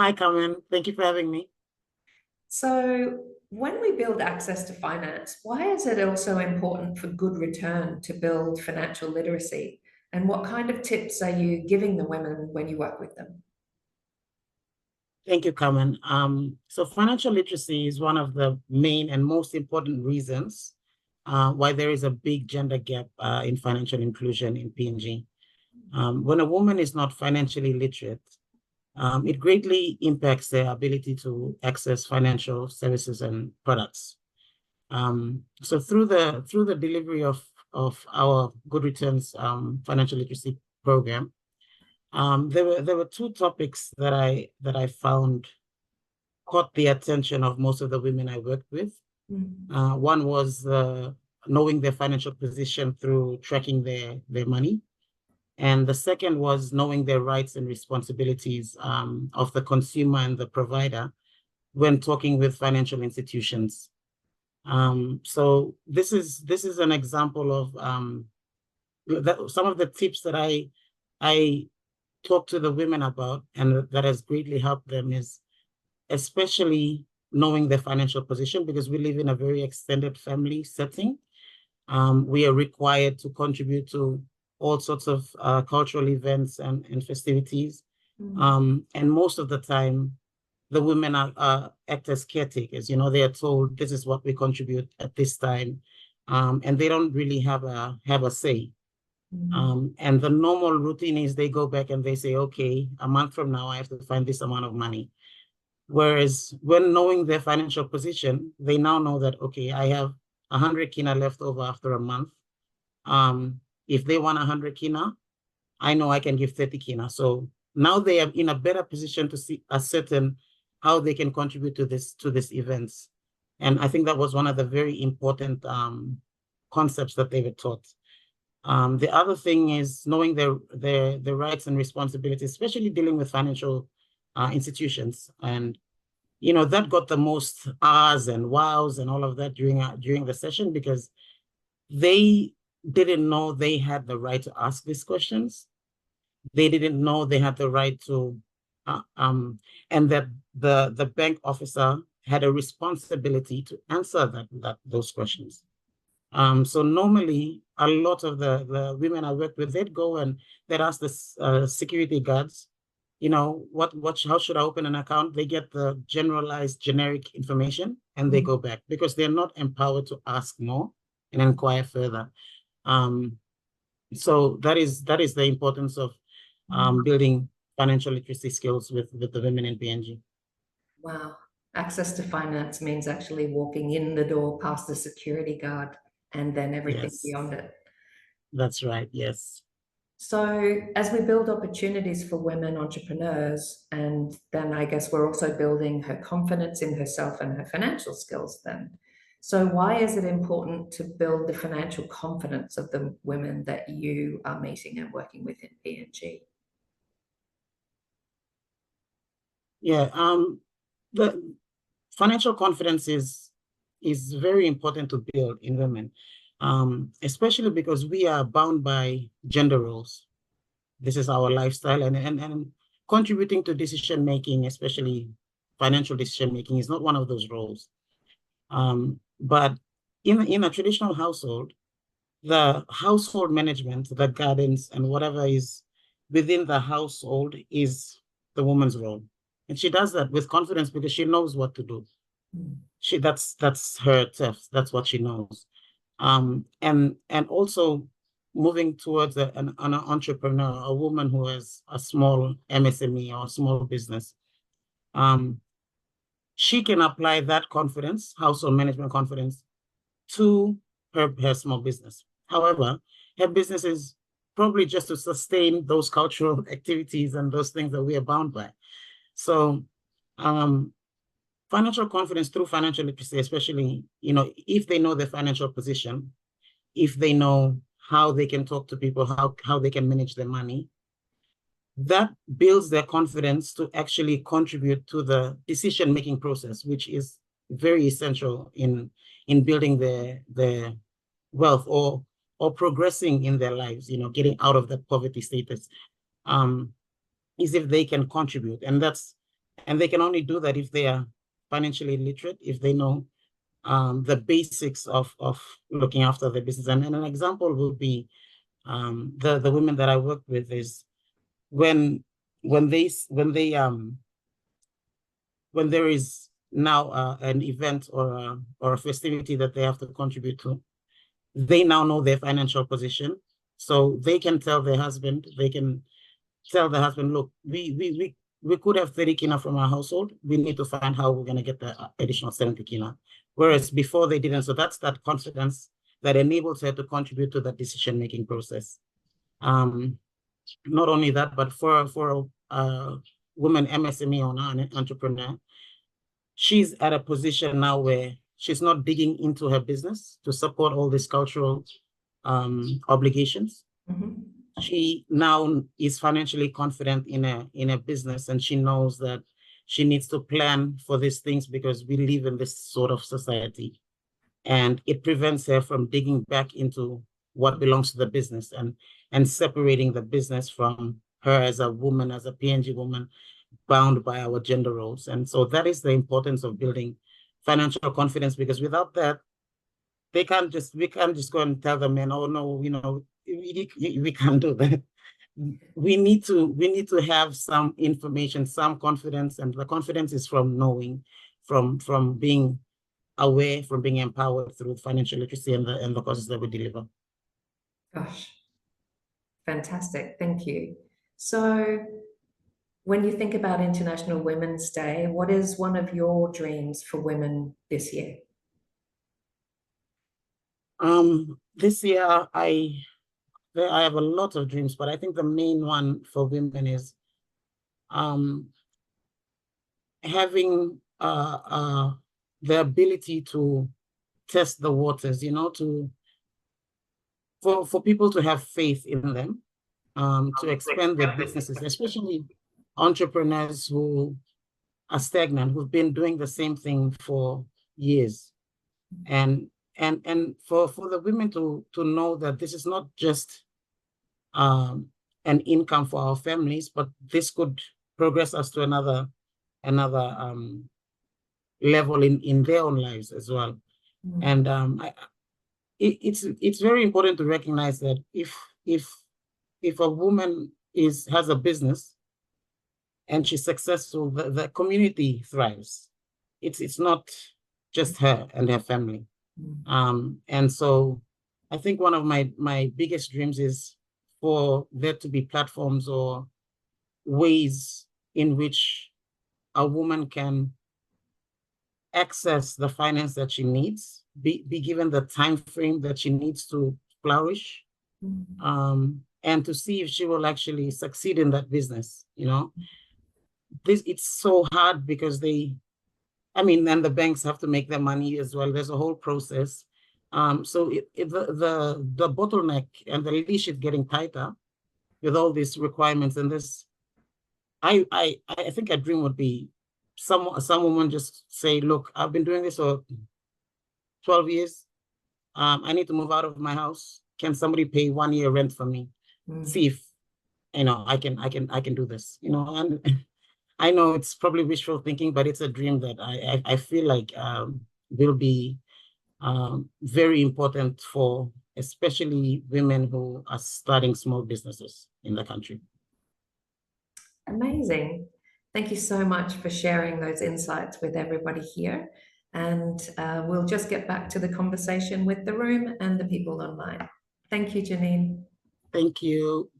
Hi, Carmen. Thank you for having me. So, when we build access to finance, why is it also important for good return to build financial literacy? And what kind of tips are you giving the women when you work with them? Thank you, Carmen. So financial literacy is one of the main and most important reasons why there is a big gender gap in financial inclusion in PNG. When a woman is not financially literate, it greatly impacts their ability to access financial services and products. So through the delivery of our Good Returns financial literacy program, there were two topics that I found caught the attention of most of the women I worked with. One was knowing their financial position through tracking their money. And the second was knowing their rights and responsibilities of the consumer and the provider when talking with financial institutions. So this is an example of some of the tips that I talk to the women about, and that has greatly helped them is especially knowing their financial position, because we live in a very extended family setting. We are required to contribute to all sorts of cultural events and festivities. And most of the time, the women act as caretakers. They are told this is what we contribute at this time, and they don't really have a say. And the normal routine is they go back and they say, okay, a month from now, I have to find this amount of money. Whereas when knowing their financial position, they now know that, okay, I have 100 kina left over after a month. If they want 100 kina, I know I can give 30 kina. So now they are in a better position to ascertain how they can contribute to this events. And I think that was one of the very important concepts that they were taught. The other thing is knowing their rights and responsibilities, especially dealing with financial institutions. And, that got the most ahs and wows and all of that during the session, because they didn't know they had the right to ask these questions. They didn't know they had the right to, and that the bank officer had a responsibility to answer those questions. So normally, a lot of the women I work with, they'd go and they'd ask the security guards, how should I open an account? They get the generalized generic information and they go back because they're not empowered to ask more and inquire further. So that is the importance of building financial literacy skills with the women in PNG. Wow. Access to finance means actually walking in the door past the security guard and then everything beyond it. That's right, yes. So as we build opportunities for women entrepreneurs, and then I guess we're also building her confidence in herself and her financial skills then. So why is it important to build the financial confidence of the women that you are meeting and working with in PNG? Yeah, the financial confidence is very important to build in women, especially because we are bound by gender roles. This is our lifestyle, and contributing to decision making, especially financial decision making, is not one of those roles. But in a traditional household, the household management, the guidance, and whatever is within the household is the woman's role. And she does that with confidence because she knows what to do. That's her turf. That's what she knows. And also moving towards an entrepreneur, a woman who has a small MSME or a small business. She can apply that confidence, household management confidence, to her small business. However, her business is probably just to sustain those cultural activities and those things that we are bound by. So financial confidence through financial literacy, especially, if they know their financial position, if they know how they can talk to people, how they can manage their money, that builds their confidence to actually contribute to the decision-making process, which is very essential in building their wealth or progressing in their lives, getting out of the poverty status, is if they can contribute. And that's And they can only do that if they are financially literate, if they know the basics of looking after the business. And an example would be the women that I work with is when there is now an event or a festivity that they have to contribute to, they now know their financial position, so they can tell their husband, look, we could have 30 kina from our household. We need to find how we're going to get the additional 70 kina. Whereas before they didn't. So that's that confidence that enables her to contribute to the decision-making process. Not only that, but for a woman MSME owner, an entrepreneur, she's at a position now where she's not digging into her business to support all these cultural obligations. Mm-hmm. She now is financially confident in a business, and she knows that she needs to plan for these things because we live in this sort of society, and it prevents her from digging back into what belongs to the business and separating the business from her as a woman, as a PNG woman, bound by our gender roles. And so that is the importance of building financial confidence, because without that, we can't just go and tell the men, oh no, we can't do that. We need to have some information, some confidence, and the confidence is from knowing, from being aware, from being empowered through financial literacy and the courses that we deliver. Gosh, fantastic. Thank you. So when you think about International Women's Day, what is one of your dreams for women this year? This year, I have a lot of dreams, but I think the main one for women is having the ability to test the waters, for people to have faith in them, to expand their businesses, especially entrepreneurs who are stagnant, who've been doing the same thing for years. And for the women to know that this is not just an income for our families, but this could progress us to another level in their own lives as well. And it's very important to recognize that if a woman has a business and she's successful, the community thrives. It's not just her and her family. And so I think one of my biggest dreams is for there to be platforms or ways in which a woman can access the finance that she needs, be given the time frame that she needs to flourish, and to see if she will actually succeed in that business. It's so hard because and the banks have to make their money as well. There's a whole process. So the bottleneck and the leash is getting tighter with all these requirements. And this, I think a dream would be some woman just say, look, I've been doing this for 12 years. I need to move out of my house. Can somebody pay 1 year rent for me? See if I can do this. And I know it's probably wishful thinking, but it's a dream that I feel like will be very important for especially women who are starting small businesses in the country. Amazing. Thank you so much for sharing those insights with everybody here. And we'll just get back to the conversation with the room and the people online. Thank you, Janine. Thank you.